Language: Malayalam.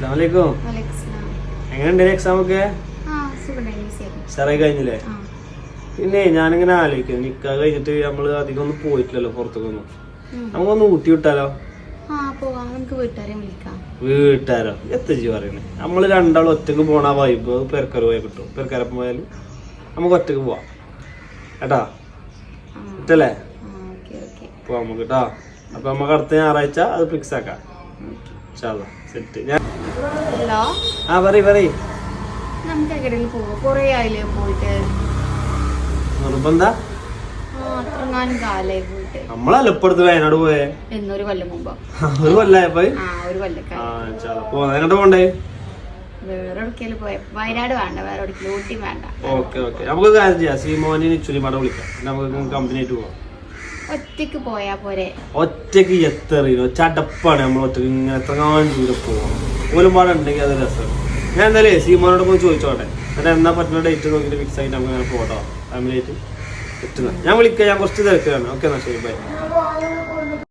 അസ്സലാമലൈക്കും. എങ്ങനെയുണ്ട് എക്സാം ഒക്കെ? സാറേ കഴിഞ്ഞില്ലേ? പിന്നെ ഞാനിങ്ങനെ ആലോചിക്കും, നിക്കാ കഴിഞ്ഞിട്ട് നമ്മള് അധികം ഒന്നും പോയിട്ടില്ലല്ലോ പുറത്തേക്കൊന്നും. നമുക്കൊന്ന് ഊട്ടി വിട്ടാലോ? വീട്ടുകാരോ എത്തിച്ച് പറയണേ? നമ്മള് രണ്ടാളും ഒറ്റക്ക് പോണ വൈബ് പെരക്കര പോയാൽ കിട്ടും. പെരക്കരപ്പം പോയാലും നമുക്ക് ഒറ്റക്ക് പോവാം കേട്ടാ, കിട്ടല്ലേ? പോവാം നമുക്ക് കേട്ടാ. അപ്പൊ നമുക്ക് അടുത്ത ഞായറാഴ്ച അത് ഫിക്സ് ആക്കാം. സെറ്റ്. പറയ് നിർബന്ധ നമ്മളല്ല ഇപ്പടുത്ത് വയനാട് പോയേ. ഒരു കൊല്ലം മുമ്പ്. ഒരു കൊല്ലായപ്പോ എങ്ങോട്ട് പോണ്ടേ? വയനാട് വേണ്ട, വേറെ ഊട്ടി വേണ്ട. ഓക്കെ നമുക്ക് കാര്യം ചെയ്യാം, സീമോനെ ചുരിമാട വിളിക്കാം, നമുക്ക് കമ്പനി ആയിട്ട് പോവാം. ഒറ്റക്ക് പോയാ പോരെ? ഒറ്റക്ക് എത്രയോ ചടപ്പാണ് നമ്മൾ ഒറ്റക്ക് ഇങ്ങനെ എത്രങ്ങാനും ദൂരെ പോകണം. ഒരുപാടുണ്ടെങ്കിൽ അത് രസമാണ്. ഞാൻ എന്തായാലും സീമോനോട് പോയി ചോദിച്ചോട്ടെ, എന്നിട്ട് എന്നാ പറ്റുന്ന ഡേറ്റ് നോക്കിയിട്ട് ഫിക്സ് ആയിട്ട് നമുക്ക് അങ്ങനെ പോട്ടോ ഫാമിലി ആയിട്ട്. ഞാൻ വിളിക്കാം, ഞാൻ കുറച്ച് തിരക്കാണ്. ഓക്കെ എന്നാ ശരി, ബൈ.